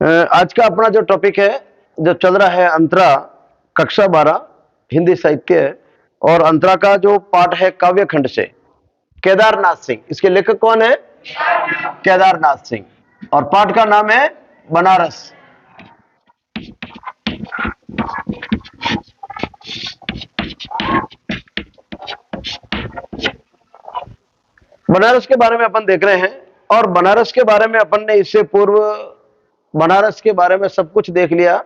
आज का अपना जो टॉपिक है, जो चल रहा है, अंतरा कक्षा 12 हिंदी साहित्य, और अंतरा का जो पाठ है काव्य खंड से केदारनाथ सिंह। इसके लेखक कौन है? केदारनाथ सिंह। और पाठ का नाम है बनारस। बनारस के बारे में अपन देख रहे हैं, और बनारस के बारे में अपन ने इससे पूर्व बनारस के बारे में सब कुछ देख लिया।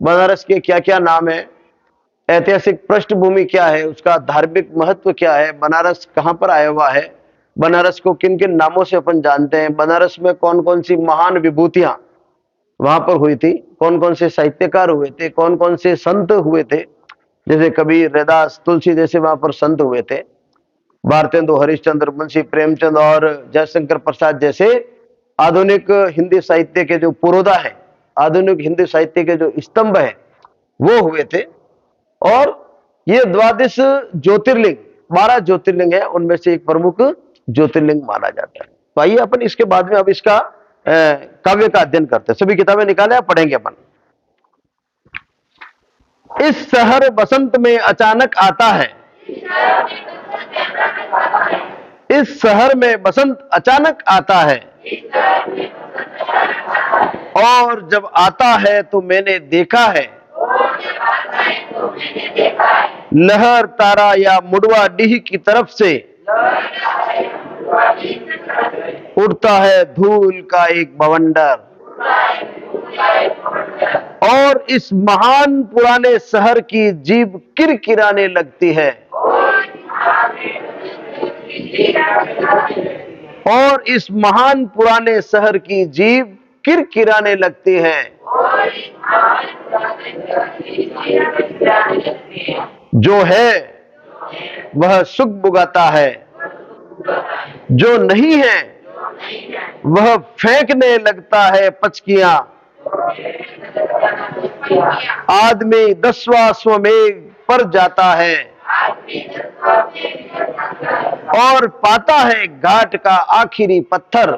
बनारस के क्या क्या नाम है, ऐतिहासिक पृष्ठभूमि क्या है, उसका धार्मिक महत्व क्या है, बनारस कहां पर आया हुआ है, बनारस को किन किन नामों से अपन जानते हैं, बनारस में कौन कौन सी महान विभूतियां वहां पर हुई थी, कौन कौन से साहित्यकार हुए थे, कौन कौन से संत हुए थे, जैसे कबीर, रैदास, तुलसी जैसे वहां पर संत हुए थे, भारतेंदु हरिश्चंद्र, मुंशी प्रेमचंद और जयशंकर प्रसाद जैसे आधुनिक हिंदी साहित्य के जो पुरोधा है, आधुनिक हिंदी साहित्य के जो स्तंभ है, वो हुए थे। और ये 12 ज्योतिर्लिंग, 12 ज्योतिर्लिंग है, उनमें से एक प्रमुख ज्योतिर्लिंग माना जाता है। तो आइए अपन इसके बाद में अब इसका काव्य का अध्ययन करते हैं। सभी किताबें निकाले, पढ़ेंगे अपन। इस शहर बसंत में अचानक आता है, इस शहर में बसंत अचानक आता है, और जब आता है तो मैंने देखा है, लहर तारा या मुड़वा डीह की तरफ से उड़ता है धूल का एक बवंडर, और इस महान पुराने शहर की जीभ किरकिराने लगती है, और इस महान पुराने शहर की जीभ किरकिराने लगती है। जो है वह सुख बुगाता है, जो नहीं है वह फेंकने लगता है पचकियां। आदमी 10वां स्वमेघ पर जाता है, और पाता है घाट का आखिरी पत्थर,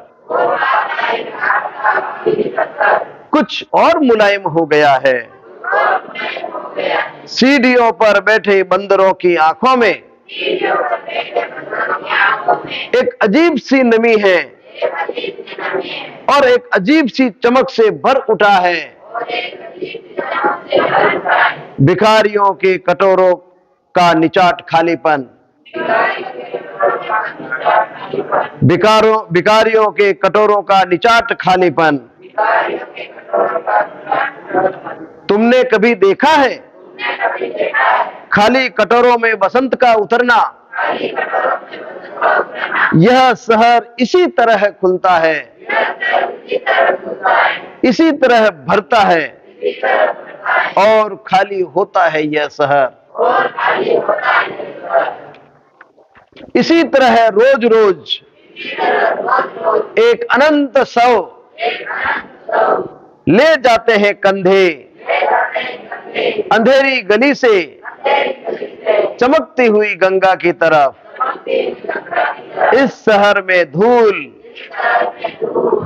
कुछ और मुलायम हो गया है। सीढ़ियों पर बैठे बंदरों की आंखों में एक अजीब सी नमी है, और एक अजीब सी चमक से भर उठा है। भिखारियों के कटोरों का निचाट खालीपन, भिखारियों के कटोरों का निचाट खालीपन। तुमने कभी देखा है खाली कटोरों में बसंत का उतरना? यह शहर इसी तरह खुलता है, इसी तरह भरता है, और खाली होता है यह शहर। इसी तरह रोज रोज एक अनंत शव ले जाते हैं कंधे, अंधेरी गली से चमकती हुई गंगा की तरफ। इस शहर में धूल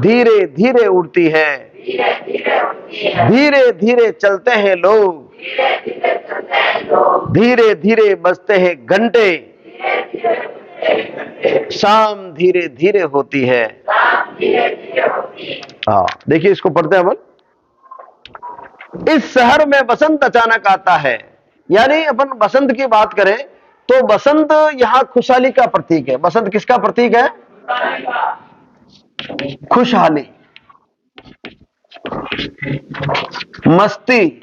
धीरे धीरे उड़ती है, धीरे धीरे चलते हैं लोग, धीरे धीरे बजते हैं घंटे, शाम धीरे धीरे होती है। हाँ, देखिए इसको पढ़ते हैं अपन। इस शहर में बसंत अचानक आता है, यानी अपन बसंत की बात करें तो बसंत यहां खुशहाली का प्रतीक है। बसंत किसका प्रतीक है? खुशहाली, मस्ती,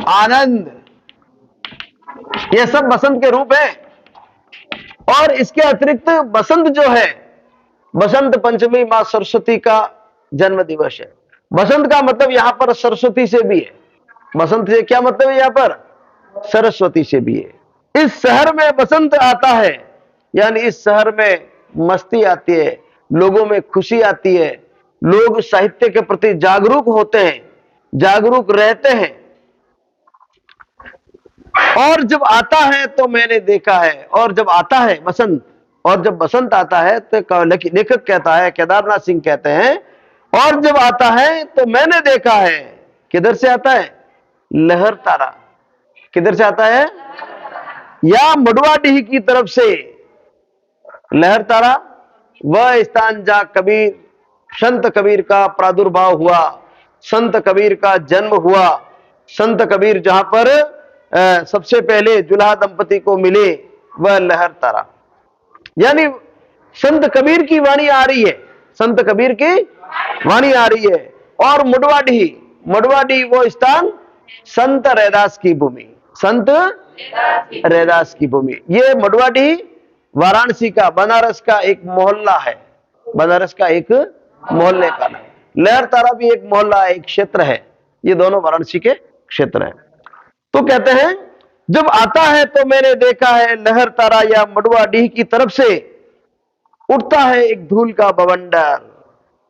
आनंद, ये सब बसंत के रूप है। और इसके अतिरिक्त बसंत जो है, बसंत पंचमी मां सरस्वती का जन्म दिवस है। बसंत का मतलब यहां पर सरस्वती से भी है। बसंत से क्या मतलब है? यहां पर सरस्वती से भी है। इस शहर में बसंत आता है, यानी इस शहर में मस्ती आती है, लोगों में खुशी आती है, लोग साहित्य के प्रति जागरूक होते हैं, जागरूक रहते हैं। और जब आता है तो मैंने देखा है, और जब आता है बसंत, और जब बसंत आता है तो लेखक कहता है, केदारनाथ सिंह कहते हैं, और जब आता है तो मैंने देखा है, किधर से आता है? लहर तारा। किधर से आता है? या मडुवाडीह की तरफ से। लहर तारा वह स्थान जहां कबीर, संत कबीर का प्रादुर्भाव हुआ, संत कबीर का जन्म हुआ, संत कबीर जहां पर सबसे पहले जुल्हा दंपति को मिले, वह लहर तारा। यानी संत कबीर की वाणी आ रही है, संत कबीर की वाणी आ रही है। और मडुवाडीह, मडुवाडीह वो स्थान संत रैदास की भूमि, संत रैदास की भूमि। ये मडुवाडीह वाराणसी का, बनारस का एक मोहल्ला है, बनारस का एक मोहल्ले का नाम। लहर तारा भी एक मोहल्ला, एक क्षेत्र है। ये दोनों वाराणसी के क्षेत्र हैं। तो कहते हैं जब आता है तो मैंने देखा है लहर तारा या मडुवाडीह की तरफ से उठता है एक धूल का बवंडर।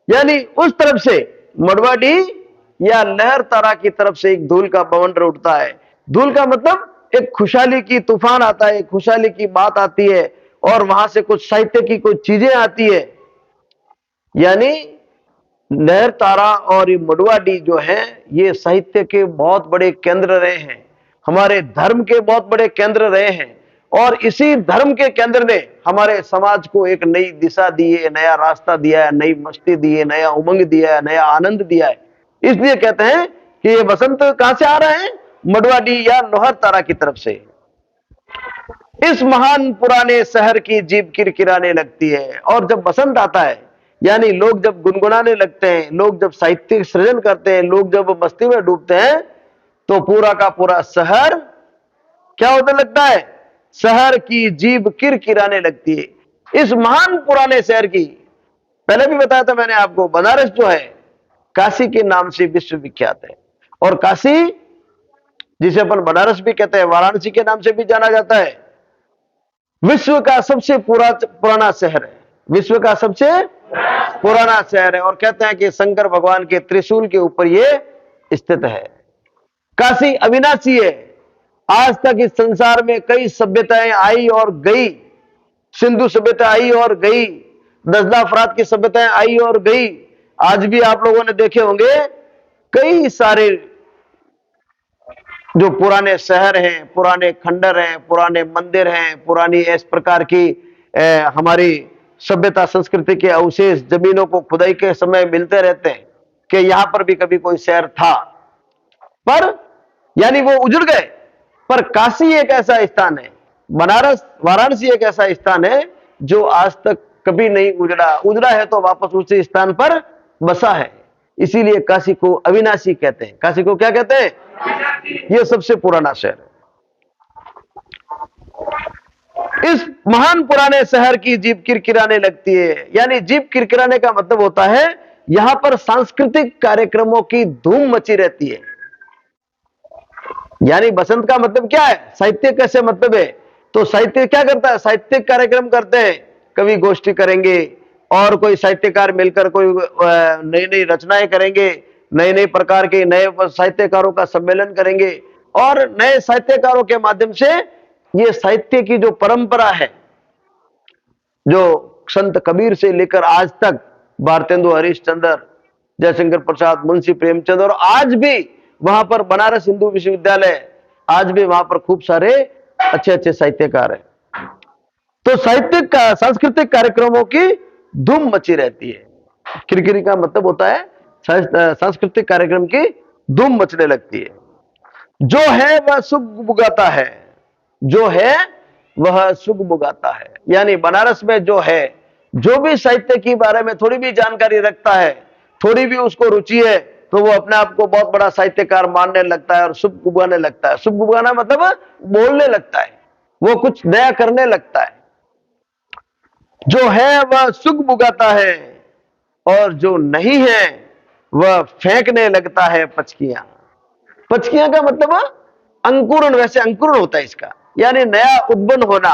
यानी उस तरफ से मडुवाडीह या लहर तारा की तरफ से एक धूल का बवंडर उठता है। धूल का मतलब एक खुशहाली की तूफान आता है, खुशहाली की बात आती है, और वहां से कुछ साहित्य की कुछ चीजें आती है। यानी लहर तारा और ये मडुवाडीह जो है, ये साहित्य के बहुत बड़े केंद्र रहे हैं, हमारे धर्म के बहुत बड़े केंद्र रहे हैं। और इसी धर्म के केंद्र ने हमारे समाज को एक नई दिशा दी है, नया रास्ता दिया है, नई मस्ती दी है, नया उमंग दिया है, नया आनंद दिया है। इसलिए कहते हैं कि ये बसंत कहां से आ रहा है? मडुवाडीह या लहर तारा की तरफ से। इस महान पुराने शहर की जीभ किरकिराने लगती है। और जब बसंत आता है, यानी लोग जब गुनगुनाने लगते हैं, लोग जब साहित्यिक सृजन करते हैं, लोग जब मस्ती में डूबते हैं, तो पूरा का पूरा शहर क्या होने लगता है? शहर की जीभ किरकिराने लगती है। इस महान पुराने शहर की, पहले भी बताया था मैंने आपको, बनारस जो है काशी के नाम से विश्वविख्यात है। और काशी, जिसे अपन बनारस भी कहते हैं, वाराणसी के नाम से भी जाना जाता है, विश्व का सबसे पुराना शहर है, विश्व का सबसे पुराना शहर है। और कहते हैं कि शंकर भगवान के त्रिशूल के ऊपर यह स्थित है। काशी अविनाशी है। आज तक इस संसार में कई सभ्यताएं आई और गई, सिंधु सभ्यता आई और गई, दजला फरात की सभ्यताएं आई और गई। आज भी आप लोगों ने देखे होंगे कई सारे जो पुराने शहर हैं, पुराने खंडर हैं, पुराने मंदिर हैं, पुरानी इस प्रकार की हमारी सभ्यता संस्कृति के अवशेष जमीनों को खुदाई के समय मिलते रहते हैं कि यहां पर भी कभी कोई शहर था, पर यानी वो उजड़ गए। पर काशी एक ऐसा स्थान है, बनारस, वाराणसी एक ऐसा स्थान है जो आज तक कभी नहीं उजड़ा। उजड़ा है तो वापस उसी स्थान पर बसा है। इसीलिए काशी को अविनाशी कहते हैं। काशी को क्या कहते हैं? यह सबसे पुराना शहर है। इस महान पुराने शहर की जीभ किरकिराने लगती है। यानी जीभ किरकिराने का मतलब होता है यहां पर सांस्कृतिक कार्यक्रमों की धूम मची रहती है। यानी बसंत का मतलब क्या है? साहित्य कैसे मतलब है? तो साहित्य क्या करता है? साहित्यिक कार्यक्रम करते हैं, कवि गोष्ठी करेंगे और कोई साहित्यकार मिलकर कोई नई नई रचनाएं करेंगे, नए नए प्रकार के नए साहित्यकारों का सम्मेलन करेंगे, और नए साहित्यकारों के माध्यम से ये साहित्य की जो परंपरा है, जो संत कबीर से लेकर आज तक भारतेंदु हरिश्चंद्र, जयशंकर प्रसाद, मुंशी प्रेमचंद, और आज भी वहां पर बनारस हिंदू विश्वविद्यालय, आज भी वहां पर खूब सारे अच्छे अच्छे साहित्यकार हैं। तो साहित्यिक सांस्कृतिक कार्यक्रमों की धूम मची रहती है। किरकिरी का मतलब होता है सांस्कृतिक कार्यक्रम की धूम मचने लगती है। जो है वह सुख बुगाता है, जो है वह सुख बुगाता है। यानी बनारस में जो है, जो भी साहित्य के बारे में थोड़ी भी जानकारी रखता है, थोड़ी भी उसको रुचि है, तो वो अपने आप को बहुत बड़ा साहित्यकार मानने लगता है और सुख बुगाने लगता है। सुख बुगाना मतलब बोलने लगता है, वो कुछ नया करने लगता है। जो है वह सुख बुगाता है और जो नहीं है वह फेंकने लगता है पचकियां। पचकियां का मतलब अंकुरण, वैसे अंकुरण होता है इसका, यानी नया उद्भन्न होना,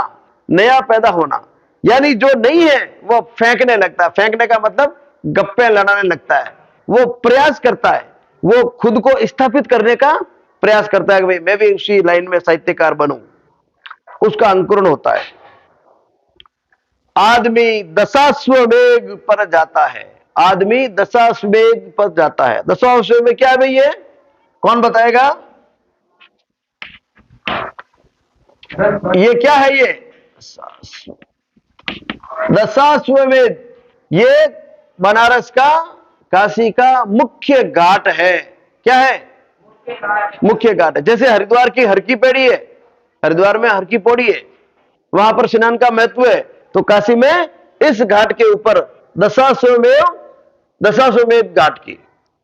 नया पैदा होना। यानी जो नहीं है वह फेंकने लगता है। फेंकने का मतलब गप्पे लड़ाने लगता है, वो प्रयास करता है, वो खुद को स्थापित करने का प्रयास करता है कि भाई मैं भी उसी लाइन में साहित्यकार बनूं, उसका अंकुरण होता है। आदमी दशाश्वमेघ पर जाता है, आदमी दशाश्वमेध पर जाता है। दशाश्वमेध में क्या है भाई, ये कौन बताएगा? ये क्या है? ये दशाश्वमेध ये बनारस का, काशी का मुख्य घाट है। क्या है? मुख्य घाट है। जैसे हरिद्वार की हर की पैड़ी है, हरिद्वार में हर की पौड़ी है, वहां पर स्नान का महत्व है, तो काशी में इस घाट के ऊपर दशाश्वमेध घाट की,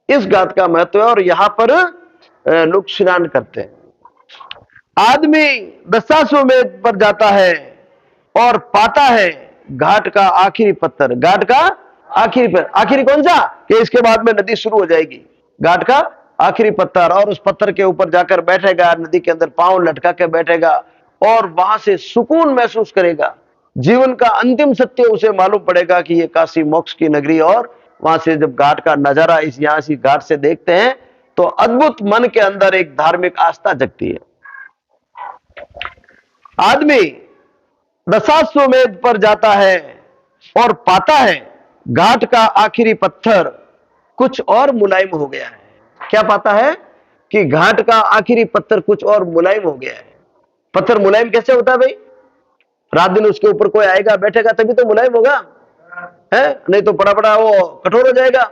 इस घाट का महत्व है और यहां पर लोग स्नान करते हैं। आदमी दशाश्वमेध पर जाता है और पाता है घाट का आखिरी पत्थर। घाट का आखिरी पत्थर, आखिरी कौन सा? कि इसके बाद में नदी शुरू हो जाएगी। घाट का आखिरी पत्थर, और उस पत्थर के ऊपर जाकर बैठेगा, नदी के अंदर पांव लटका के बैठेगा और वहां से सुकून महसूस करेगा। जीवन का अंतिम सत्य उसे मालूम पड़ेगा कि ये काशी मोक्ष की नगरी, और वहां से जब घाट का नजारा इस यहां से घाट से देखते हैं तो अद्भुत मन के अंदर एक धार्मिक आस्था जगती है। आदमी दशाश्वमेध पर जाता है और पाता है घाट का आखिरी पत्थर कुछ और मुलायम हो गया है। क्या पाता है? कि घाट का आखिरी पत्थर कुछ और मुलायम हो गया है। पत्थर मुलायम कैसे होता है भाई? रात दिन उसके ऊपर कोई आएगा बैठेगा तभी तो मुलायम होगा, है? नहीं तो बड़ा बड़ा वो कठोर हो जाएगा।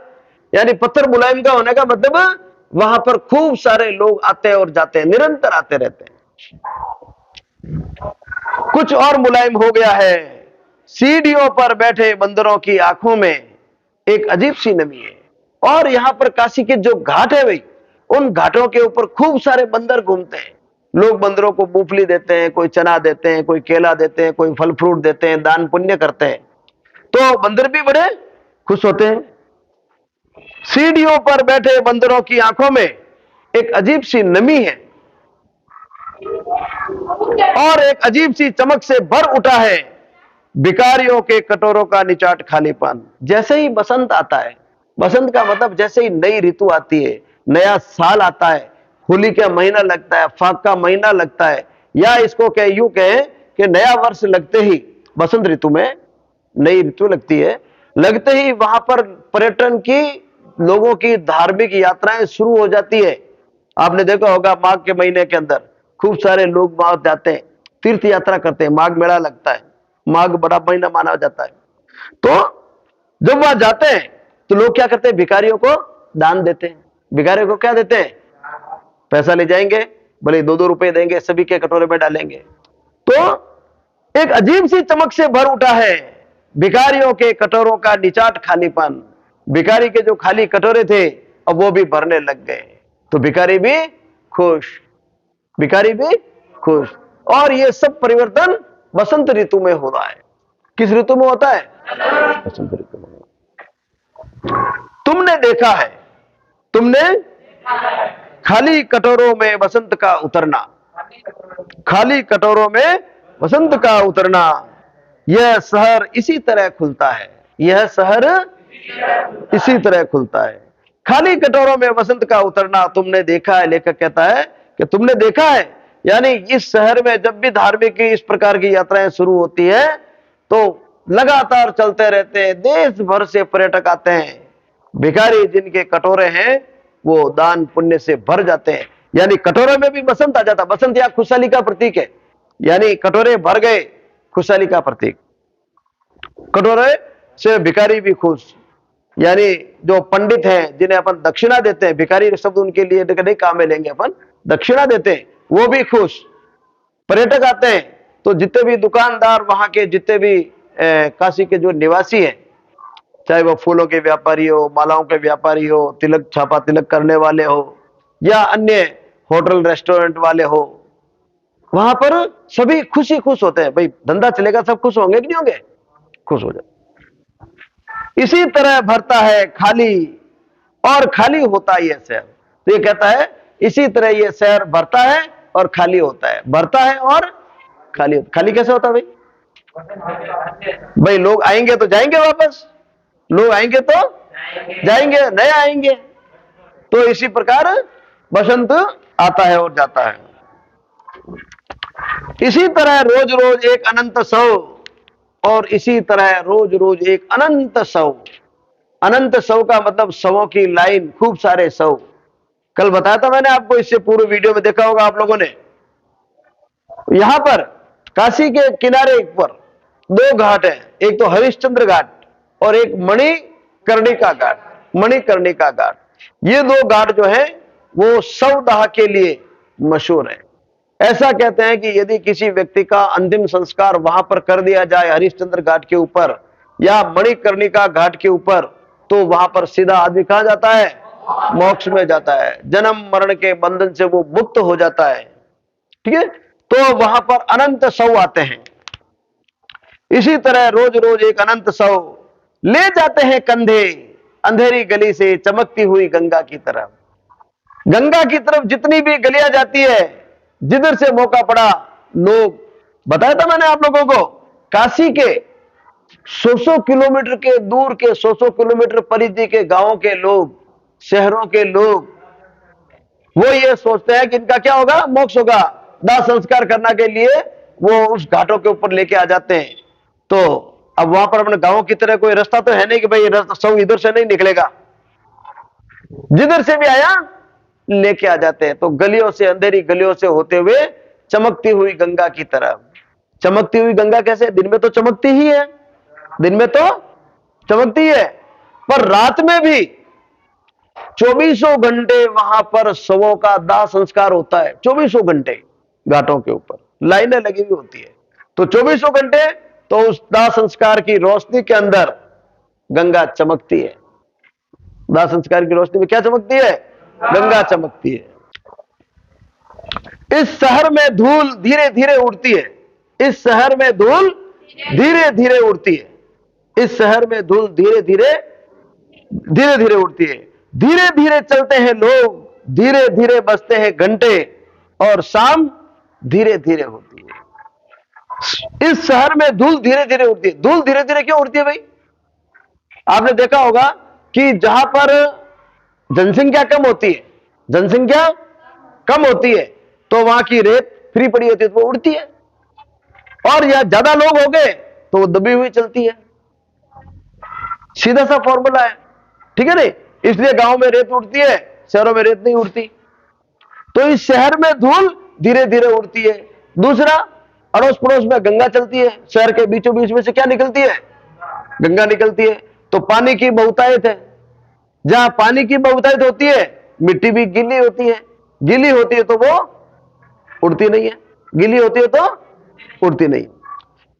यानी पत्थर मुलायम का होने का मतलब वहां पर खूब सारे लोग आते हैं और जाते हैं, निरंतर आते रहते हैं। कुछ और मुलायम हो गया है। सीढ़ियों पर बैठे बंदरों की आंखों में एक अजीब सी नमी है। और यहां पर काशी के जो घाट है भाई, उन घाटों के ऊपर खूब सारे बंदर घूमते हैं। लोग बंदरों को मूंगफली देते हैं, कोई चना देते हैं, कोई केला देते हैं, कोई फल फ्रूट देते हैं, दान पुण्य करते हैं, तो बंदर भी बड़े खुश होते हैं। सीढ़ियों पर बैठे बंदरों की आंखों में एक अजीब सी नमी है और एक अजीब सी चमक से भर उठा है भिखारियों के कटोरों का निचाट खालीपन। जैसे ही बसंत आता है, बसंत का मतलब जैसे ही नई ऋतु आती है, नया साल आता है, होली का महीना लगता है, फाग का महीना लगता है, या इसको कह यूं कहें कि नया वर्ष लगते ही बसंत ऋतु में नई ऋतु लगती है, लगते ही वहां पर पर्यटन की, लोगों की धार्मिक यात्राएं शुरू हो जाती है। आपने देखा होगा माघ के महीने के अंदर खूब सारे लोग वहां जाते हैं, तीर्थ यात्रा करते हैं, माघ मेला लगता है, माघ बड़ा महीना माना जाता है। तो जब वहां जाते हैं तो लोग क्या करते हैं? भिखारियों को दान देते हैं। भिखारियों को क्या देते हैं? पैसा ले जाएंगे, भले 2-2 रुपए देंगे, सभी के कटोरे में डालेंगे। तो एक अजीब सी चमक से भर उठा है भिखारियों के कटोरों का निचाट खालीपन। भिखारी के जो खाली कटोरे थे अब वो भी भरने लग गए, तो भिखारी भी खुश, भिखारी भी खुश। और ये सब परिवर्तन बसंत ऋतु में हो रहा है। किस ऋतु में होता है? बसंत ऋतु में। तुमने देखा है, तुमने खाली कटोरों में बसंत का उतरना, खाली कटोरों में बसंत का उतरना। यह शहर इसी तरह खुलता है, यह शहर इसी तरह खुलता है। खाली कटोरों में बसंत का उतरना तुमने देखा है। लेखक कहता है कि तुमने देखा है, यानी इस शहर में जब भी धार्मिक इस प्रकार की यात्राएं शुरू होती है तो लगातार चलते रहते हैं, देश भर से पर्यटक आते हैं। भिखारी जिनके कटोरे हैं वो दान पुण्य से भर जाते हैं, यानी कटोरे में भी बसंत आ जाता। बसंत या खुशहाली का प्रतीक है, यानी कटोरे भर गए, खुशहाली का प्रतीक। कटोरे से भिखारी भी खुश, यानी जो पंडित हैं जिन्हें अपन दक्षिणा देते हैं, भिखारी शब्द उनके लिए नहीं काम में लेंगे, अपन दक्षिणा देते हैं, वो भी खुश। पर्यटक आते हैं तो जितने भी दुकानदार, वहां के जितने भी काशी के जो निवासी हैं, चाहे वो फूलों के व्यापारी हो, मालाओं के व्यापारी हो, तिलक छापा तिलक करने वाले हो, या अन्य होटल रेस्टोरेंट वाले हो, वहां पर सभी खुश होते हैं। भाई धंधा चलेगा, सब खुश होंगे कि नहीं होंगे? खुश हो जाए। इसी तरह भरता है खाली और खाली होता है यह शहर। तो ये कहता है इसी तरह यह शहर भरता है और खाली होता है, भरता है और खाली। खाली कैसे होता है भाई? भाई लोग आएंगे तो जाएंगे वापस, लोग आएंगे तो जाएंगे, नए आएंगे। तो इसी प्रकार बसंत आता है और जाता है। इसी तरह रोज रोज एक अनंत सौ, और इसी तरह रोज रोज एक अनंत सौ। अनंत शव का मतलब शवों की लाइन, खूब सारे शव। कल बताया था मैंने आपको, इससे पूर्व वीडियो में देखा होगा आप लोगों ने। यहां पर काशी के किनारे पर दो घाट हैं, एक तो हरिश्चंद्र घाट और एक मणिकर्णिका घाट। मणिकर्णिका घाट, ये दो घाट जो है वो शवदाह के लिए मशहूर है। ऐसा कहते हैं कि यदि किसी व्यक्ति का अंतिम संस्कार वहां पर कर दिया जाए, हरिश्चंद्र घाट के ऊपर या मणिकर्णिका घाट के ऊपर, तो वहां पर सीधा आदमी कहां जाता है? मोक्ष में जाता है। जन्म मरण के बंधन से वो मुक्त हो जाता है। ठीक है, तो वहां पर अनंत शव आते हैं। इसी तरह रोज रोज एक अनंत शव ले जाते हैं कंधे अंधेरी गली से चमकती हुई गंगा की तरफ। गंगा की तरफ जितनी भी गलियां जाती है, जिधर से मौका पड़ा, लोग, बताया था मैंने आप लोगों को, काशी के 100 किलोमीटर के दूर के 100 किलोमीटर परिधि के गांवों के लोग, शहरों के लोग, वो ये सोचते हैं कि इनका क्या होगा? मोक्ष होगा। दाह संस्कार करने के लिए वो उस घाटों के ऊपर लेके आ जाते हैं। तो अब वहां पर अपने गांवों की तरह कोई रास्ता तो है नहीं कि भाई सब इधर से नहीं निकलेगा, जिधर से भी आया लेके आ जाते हैं। तो गलियों से, अंधेरी गलियों से होते हुए चमकती हुई गंगा की तरफ। चमकती हुई गंगा कैसे? दिन में तो चमकती ही है, दिन में तो चमकती है, पर रात में भी 24 घंटे वहां पर शवों का दाह संस्कार होता है। 24 घंटे घाटों के ऊपर लाइनें लगी हुई होती है। तो 24 घंटे तो उस दाह संस्कार की रोशनी के अंदर गंगा चमकती है। दाह संस्कार की रोशनी में क्या चमकती है? गंगा चमकती है। इस शहर में धूल धीरे धीरे उड़ती है। इस शहर में धूल धीरे धीरे उड़ती है। इस शहर में धूल धीरे धीरे उड़ती है। धीरे धीरे चलते हैं लोग, धीरे धीरे बजते हैं घंटे, और शाम धीरे धीरे होती है। इस शहर में धूल धीरे धीरे उड़ती है। धूल धीरे धीरे क्यों उड़ती है भाई? आपने देखा होगा कि जहां पर जनसंख्या कम होती है, जनसंख्या कम होती है, तो वहां की रेत फ्री पड़ी होती है तो वो उड़ती है, और या ज्यादा लोग हो गए तो वो दबी हुई चलती है। सीधा सा फॉर्मूला है, ठीक है नहीं? इसलिए गांव में रेत उड़ती है, शहरों में रेत नहीं उड़ती। तो इस शहर में धूल धीरे धीरे उड़ती है। दूसरा, अड़ोस पड़ोस में गंगा चलती है। शहर के बीचों बीच में से क्या निकलती है? गंगा निकलती है। तो पानी की बहुतायत है। जहां पानी की बहुतायत होती है, मिट्टी भी गीली होती है। गीली होती है तो वो उड़ती नहीं है, गीली होती है तो उड़ती नहीं।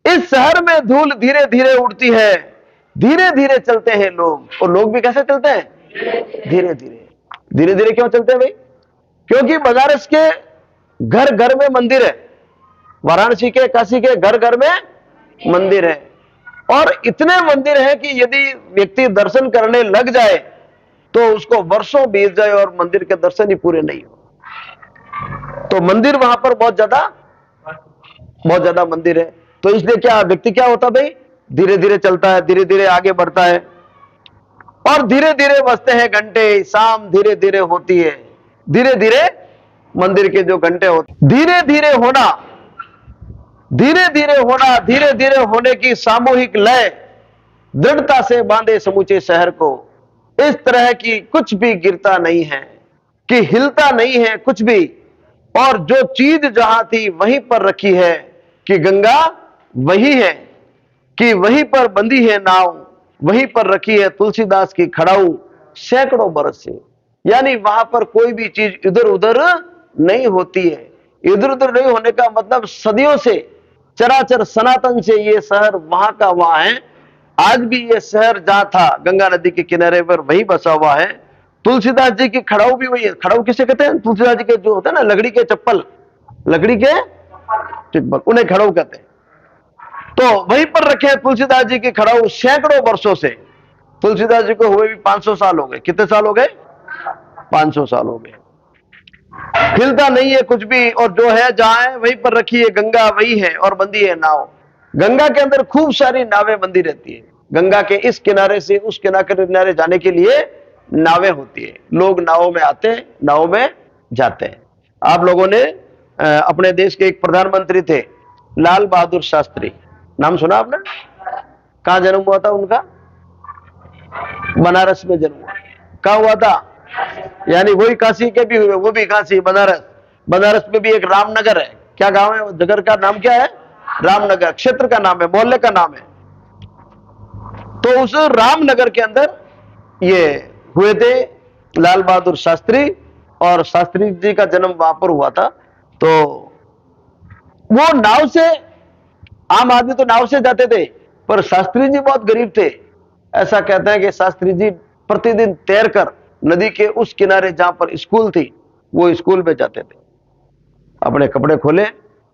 इस शहर में धूल धीरे धीरे उड़ती है। धीरे धीरे चलते हैं लोग, और लोग भी कैसे चलते हैं? धीरे धीरे। धीरे धीरे क्यों चलते हैं भाई? क्योंकि बनारस के घर घर में मंदिर है, वाराणसी के, काशी के घर घर में मंदिर है, और इतने मंदिर हैं कि यदि व्यक्ति दर्शन करने लग जाए तो उसको वर्षों बीत जाए और मंदिर के दर्शन ही पूरे नहीं हो। तो मंदिर वहां पर बहुत ज्यादा मंदिर है। तो इसलिए क्या व्यक्ति क्या होता भाई? धीरे धीरे चलता है, धीरे धीरे आगे बढ़ता है, और धीरे धीरे बजते हैं घंटे, शाम धीरे धीरे होती है। धीरे धीरे मंदिर के जो घंटे होते, धीरे धीरे होना, धीरे धीरे होना, धीरे धीरे होने की सामूहिक लय दृढ़ता से बांधे समूचे शहर को। इस तरह की कुछ भी गिरता नहीं है, कि हिलता नहीं है कुछ भी, और जो चीज जहां थी वहीं पर रखी है, कि गंगा वही है, कि वहीं पर बंधी है नाव, वहीं पर रखी है तुलसीदास की खड़ाऊ सैकड़ों बरस से। यानी वहां पर कोई भी चीज इधर उधर नहीं होती है। इधर उधर नहीं होने का मतलब सदियों से, चराचर सनातन से ये शहर वहां का वहां है। आज भी ये शहर जहां था गंगा नदी के किनारे पर, वही बसा हुआ है। तुलसीदास जी की खड़ाऊ भी वही है। खड़ाऊ किसे कहते हैं? तुलसीदास जी के जो होते हैं ना, लकड़ी के चप्पल, लकड़ी के चप्पल, उन्हें खड़ाऊ कहते हैं। तो वहीं पर रखे तुलसीदास जी की खड़ाऊ सैकड़ों वर्षों से। तुलसीदास जी को हुए भी 500 साल हो गए। कितने साल हो गए? 500 साल हो गए। हिलता नहीं है कुछ भी, और जो है जहां है वहीं पर रखी है गंगा, वही है, और बंधी है नाव। गंगा के अंदर खूब सारी नावें बंधी रहती है। गंगा के इस किनारे से उस किनारे जाने के लिए नावें होती है। लोग नावों में आते हैं, नावों में जाते हैं। आप लोगों ने अपने देश के एक प्रधानमंत्री थे, लाल बहादुर शास्त्री, नाम सुना आपने? कहां जन्म हुआ था उनका? बनारस में जन्म हुआ। कहा हुआ था? यानी वही काशी के भी हुए, वो भी काशी बनारस। बनारस में भी एक रामनगर है। क्या गांव है? जगह का नाम क्या है? रामनगर। क्षेत्र का नाम है, मोहल्ले का नाम है। तो उस रामनगर के अंदर ये हुए थे लाल बहादुर शास्त्री, और शास्त्री जी का जन्म वहां पर हुआ था। तो वो नाव से, आम आदमी तो नाव से जाते थे, पर शास्त्री जी बहुत गरीब थे। ऐसा कहते हैं कि शास्त्री जी प्रतिदिन तैरकर नदी के उस किनारे जहां पर स्कूल थी, वो स्कूल में जाते थे। अपने कपड़े खोले,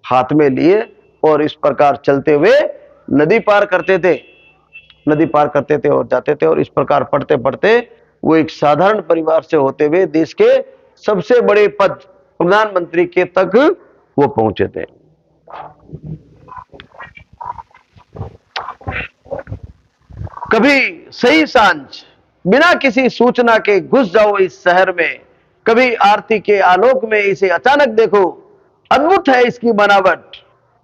हाथ में लिए, और इस प्रकार चलते हुए नदी पार करते थे। नदी पार करते थे और जाते थे, और इस प्रकार पढ़ते पढ़ते वो एक साधारण परिवार से होते हुए देश के सबसे बड़े पद, प्रधानमंत्री के तक वो पहुंचे थे। कभी सही सांझ बिना किसी सूचना के घुस जाओ इस शहर में, कभी आरती के आलोक में इसे अचानक देखो, अद्भुत है इसकी बनावट।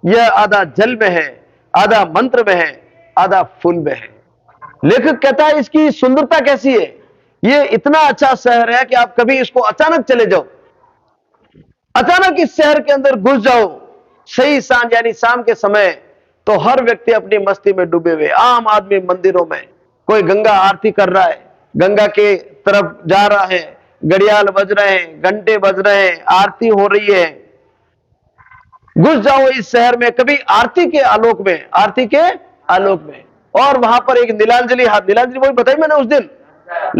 यह आधा जल में है, आधा मंत्र में है, आधा फूल में है। लेखक कहता है इसकी सुंदरता कैसी है। ये इतना अच्छा शहर है कि आप कभी इसको अचानक चले जाओ, अचानक इस शहर के अंदर घुस जाओ सही सांझ यानी शाम के समय, तो हर व्यक्ति अपनी मस्ती में डूबे हुए। आम आदमी मंदिरों में, कोई गंगा आरती कर रहा है, गंगा के तरफ जा रहा है, घड़ियाल बज रहे हैं, घंटे बज रहे हैं, आरती हो रही है। घुस जाओ इस शहर में, कभी आरती के आलोक में, आरती के आलोक में। और वहां पर एक नीलांजलि, नीलांजलि वही बताई मैंने उस दिन,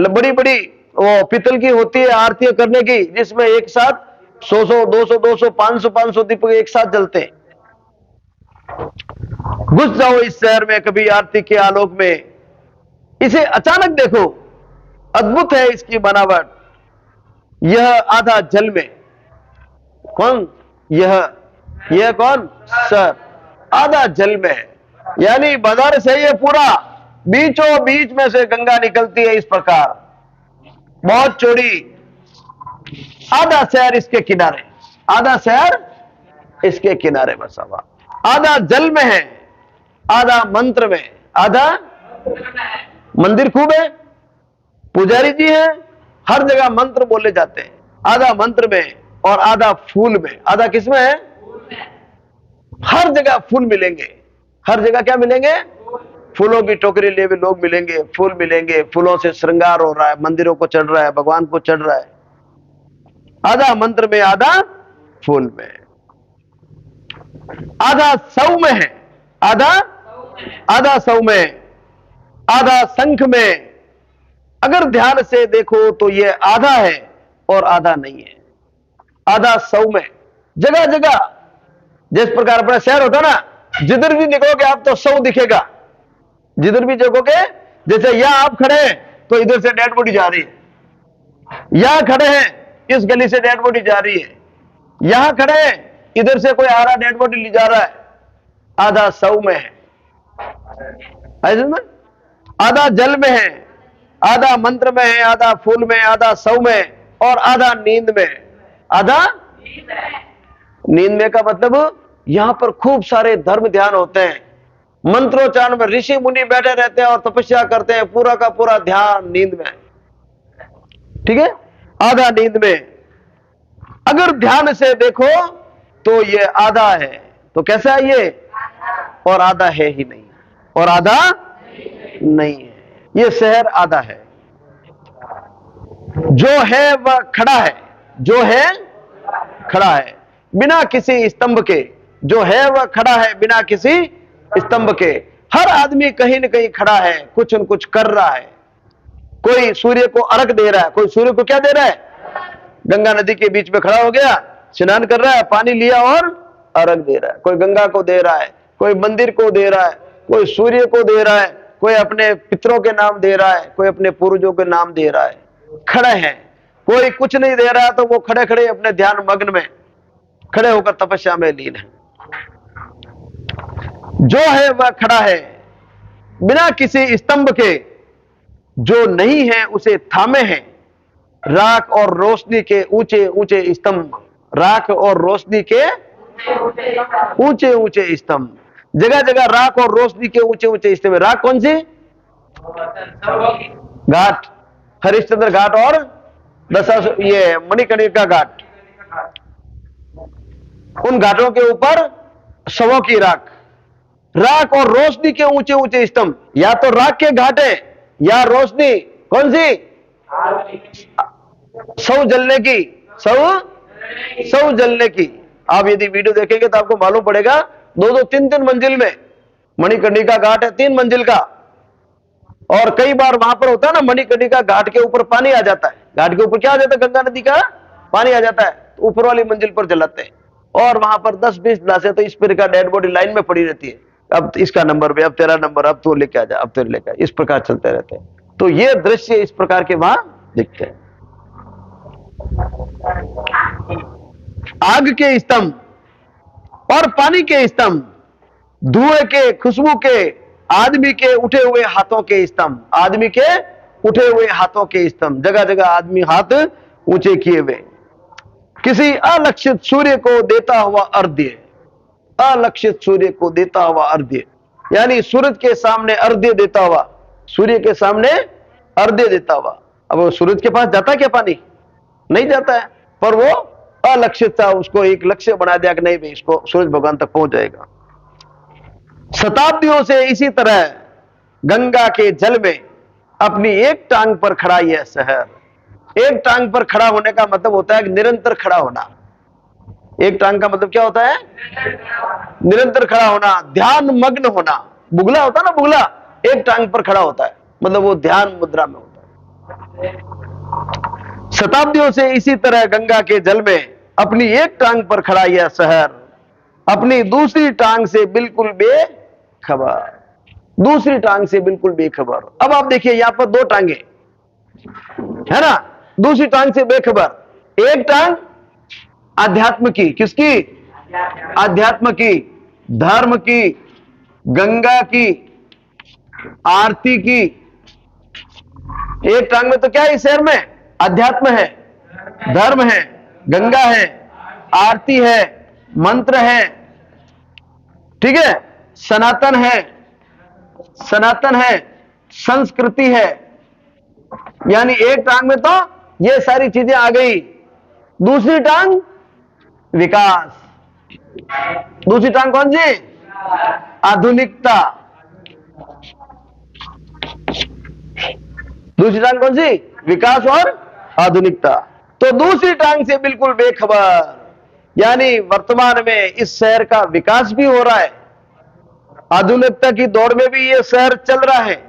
बड़ी बड़ी वो पीतल की होती है आरती करने की, जिसमें एक साथ 100 200 200 500 दीपक एक साथ जलते हैं। घुस जाओ इस शहर में, कभी आरती के आलोक में, इसे अचानक देखो, अद्भुत है इसकी बनावट। यह आधा जल में, कौन? यह कौन? सर, आधा जल में है। यानी बनारस है ये पूरा, बीचों बीच में से गंगा निकलती है इस प्रकार, बहुत चौड़ी। आधा शहर इसके किनारे, आधा शहर इसके किनारे बसा हुआ। आधा जल में है, आधा मंत्र में, आधा मंदिर खूब है, पुजारी जी हैं, हर जगह मंत्र बोले जाते हैं। आधा मंत्र में और आधा फूल में। आधा किसमें है? हर जगह फूल मिलेंगे। हर जगह क्या मिलेंगे? फूलों की टोकरी लिए हुए लोग मिलेंगे, फूल मिलेंगे, फूलों से श्रृंगार हो रहा है, मंदिरों को चढ़ रहा है, भगवान को चढ़ रहा है। आधा मंत्र में, आधा फूल में। आधा सौ में है, आधा सौ में, आधा शंख में। अगर ध्यान से देखो तो यह आधा है और आधा नहीं है। आधा सौ में, जगह जगह जिस प्रकार अपना शहर होता ना, जिधर भी देखोगे आप तो 100 दिखेगा। जिधर भी देखोगे, जैसे यहां आप खड़े हैं तो इधर से डेड बॉडी जा रही है, यहां खड़े हैं इस गली से डेड बॉडी जा रही है, यहां खड़े हैं इधर से कोई आ रहा डेड बॉडी ले जा रहा है। आधा सौ में है, आधा जल में है, आधा मंत्र में है, आधा फूल में, आधा सौ में, और आधा नींद में। आधा नींद में का मतलब यहां पर खूब सारे धर्म ध्यान होते हैं, मंत्रोच्चारण में ऋषि मुनि बैठे रहते हैं और तपस्या करते हैं, पूरा का पूरा ध्यान नींद में। ठीक है, आधा नींद में। अगर ध्यान से देखो तो ये आधा है। तो कैसा है ये? और आधा है ही नहीं, और आधा नहीं है। ये शहर आधा है, जो है वह खड़ा है, जो है खड़ा है बिना किसी स्तंभ के, जो है वह खड़ा है बिना किसी स्तंभ के। हर आदमी कहीं न कहीं खड़ा है, कुछ न कुछ कर रहा है। कोई सूर्य को अर्घ दे रहा है, कोई सूर्य को क्या दे रहा है? गंगा नदी के बीच में खड़ा हो गया, स्नान कर रहा है, पानी लिया और अर्घ दे रहा है। कोई गंगा को दे रहा है, कोई मंदिर को दे रहा है, कोई सूर्य को दे रहा है, कोई अपने पितरों के नाम दे रहा है, कोई अपने पूर्वजों के नाम दे रहा है। खड़े हैं, कोई कुछ नहीं दे रहा है तो वो खड़े खड़े अपने ध्यान मग्न में खड़े होकर तपस्या में लीन है। जो है वह खड़ा है बिना किसी स्तंभ के, जो नहीं है उसे थामे हैं राख और रोशनी के ऊंचे ऊंचे स्तंभ। राख और रोशनी के ऊंचे ऊंचे स्तंभ, जगह जगह राख और रोशनी के ऊंचे ऊंचे स्तंभ। राख कौन सी? घाट, हरिश्चंद्र घाट और ये मणिकर्णिका घाट। उन घाटों के ऊपर शवों की राख, राख और रोशनी के ऊंचे ऊंचे स्तंभ। या तो राख के घाट है या रोशनी, कौन सी? शव जलने की, शव जलने की। आप यदि वीडियो देखेंगे तो आपको मालूम पड़ेगा, 2-2, 3-3 मंजिल में मणिकर्णिका घाट है, 3 मंजिल का। और कई बार वहां पर होता है ना, मणिकर्णिका घाट के ऊपर पानी आ जाता है। घाट के ऊपर क्या आ जाता है? गंगा नदी का पानी आ जाता है, तो ऊपर वाली मंजिल पर जलाते हैं। और वहां पर 10-20 लाशें तो इस प्रकार डेड बॉडी लाइन में पड़ी रहती है। अब इसका नंबर पे, अब तेरा नंबर, अब तू लेके आ जा, अब तेरे लेके आ, इस प्रकार चलते रहते हैं। तो ये दृश्य इस प्रकार के वहां दिखते हैं। आग के स्तंभ और पानी के स्तंभ, धुएं के, खुशबू के, आदमी के उठे हुए हाथों के स्तंभ, आदमी के उठे हुए हाथों के स्तंभ, जगह जगह आदमी हाथ ऊंचे किए हुए, किसी अलक्षित सूर्य को देता हुआ अर्घ्य, अलक्षित सूर्य को देता हुआ अर्घ्य, यानी सूरज के सामने अर्घ्य देता हुआ, सूर्य के सामने अर्घ्य देता हुआ। अब वो सूरज के पास जाता क्या पानी? नहीं जाता है, पर वो अलक्षित था, उसको एक लक्ष्य बना दिया कि नहीं भाई, इसको सूरज भगवान तक पहुंच जाएगा। शताब्दियों से इसी तरह गंगा के जल में अपनी एक टांग पर खड़ा यह शहर। एक टांग पर खड़ा होने का मतलब होता है निरंतर खड़ा होना। एक टांग का मतलब क्या होता है? निरंतर खड़ा होना, ध्यान मग्न होना। बुगला होता है ना, बुगला एक टांग पर खड़ा होता है, मतलब वो ध्यान मुद्रा में होता है। शताब्दियों से इसी तरह गंगा के जल में अपनी एक टांग पर खड़ा यह शहर अपनी दूसरी टांग से बिल्कुल बेखबर, दूसरी टांग से बिल्कुल बेखबर। अब आप देखिए, यहां पर 2 टांगे है ना, दूसरी टांग से बेखबर। एक टांग अध्यात्म की, किसकी? अध्यात्म की, धर्म की, गंगा की, आरती की। एक टांग में तो क्या है इस शहर में? अध्यात्म है, धर्म है, गंगा है, आरती है, मंत्र है, ठीक है, सनातन है, सनातन है, संस्कृति है। यानी एक टांग में तो ये सारी चीजें आ गई। दूसरी टांग विकास, दूसरी टांग कौन सी? आधुनिकता। दूसरी टांग कौन सी? विकास और आधुनिकता। तो दूसरी टांग से बिल्कुल बेखबर, यानी वर्तमान में इस शहर का विकास भी हो रहा है, आधुनिकता की दौड़ में भी ये शहर चल रहा है।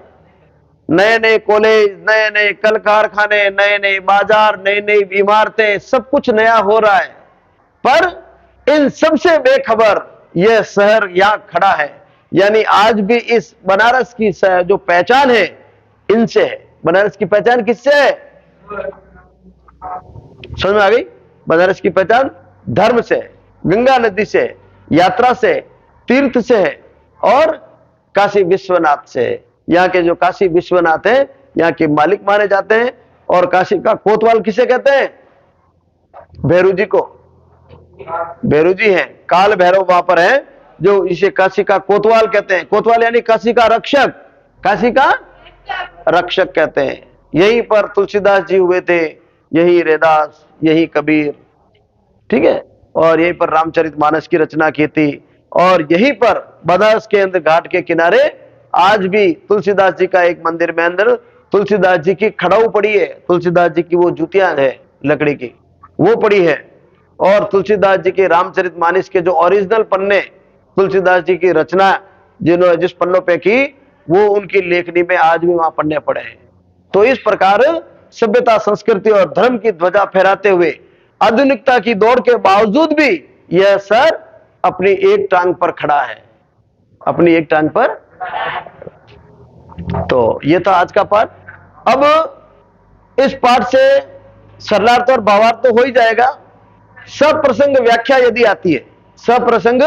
नए नए कॉलेज, नए नए कल कारखाने, नए नए बाजार, नई नई इमारतें, सब कुछ नया हो रहा है। पर इन सबसे बेखबर यह शहर यहां खड़ा है। यानी आज भी इस बनारस की जो पहचान है इनसे है। बनारस की पहचान किससे है? समझ में आ गई? बनारस की पहचान धर्म से, गंगा नदी से, यात्रा से, तीर्थ से है और काशी विश्वनाथ से। यहाँ के जो काशी विश्वनाथ है यहाँ के मालिक माने जाते हैं। और काशी का कोतवाल किसे कहते हैं? भैरू जी को, भैरू जी हैं, काल भैरव वहां पर है, जो इसे काशी का कोतवाल कहते हैं। कोतवाल यानी काशी का रक्षक, काशी का रक्षक कहते हैं। यहीं पर तुलसीदास जी हुए थे, यही रैदास, यही कबीर, ठीक है, और यहीं पर रामचरितमानस की रचना की थी। और यहीं पर बनारस के अंदर घाट के किनारे आज भी तुलसीदास जी का एक मंदिर में अंदर तुलसीदास जी की खड़ाऊ पड़ी है। तुलसीदास जी की वो जूतियां है लकड़ी की, वो पड़ी है। और तुलसीदास जी के रामचरितमानस के जो ओरिजिनल पन्ने तुलसीदास जी की रचना जिन्होंने जिस पन्नों पे की, वो उनकी लेखनी में आज भी वहां पन्ने पड़े हैं। तो इस प्रकार सभ्यता, संस्कृति और धर्म की ध्वजा फहराते हुए आधुनिकता की दौड़ के बावजूद भी यह शहर अपनी एक टांग पर खड़ा है, अपनी एक टांग पर। तो ये था आज का पाठ। अब इस पाठ से सरलार्थ और भावार्थ तो हो ही जाएगा। सप्रसंग व्याख्या यदि आती है, सप्रसंग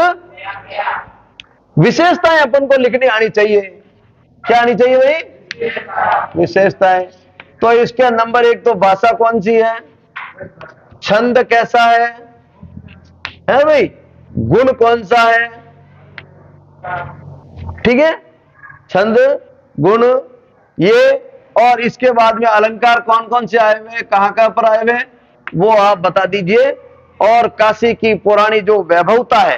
विशेषताएं अपन को लिखनी आनी चाहिए। क्या आनी चाहिए भाई? विशेषताएं। तो इसके नंबर 1 तो भाषा कौन सी है, छंद कैसा है भाई, गुण कौन सा है, ठीक है, छंद, गुण, ये और इसके बाद में अलंकार कौन कौन से आए हुए, कहां कहां पर आए हुए, वो आप बता दीजिए। और काशी की पुरानी जो वैभवता है,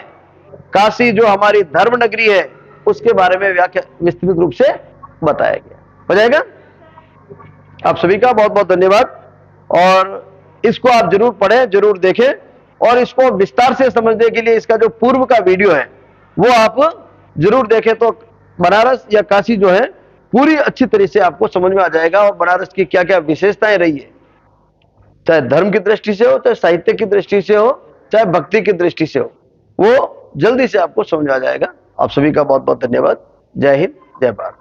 काशी जो हमारी धर्म नगरी है, उसके बारे में व्याख्या विस्तृत रूप से बताया गया। हो जाएगा। आप सभी का बहुत बहुत धन्यवाद। और इसको आप जरूर पढ़ें, जरूर देखें, और इसको विस्तार से समझने के लिए इसका जो पूर्व का वीडियो है वो आप जरूर देखें, तो बनारस या काशी जो है पूरी अच्छी तरह से आपको समझ में आ जाएगा, और बनारस की क्या क्या विशेषताएं रही है, चाहे धर्म की दृष्टि से हो, चाहे साहित्य की दृष्टि से हो, चाहे भक्ति की दृष्टि से हो, वो जल्दी से आपको समझ आ जाएगा। आप सभी का बहुत बहुत धन्यवाद। जय हिंद, जय भारत।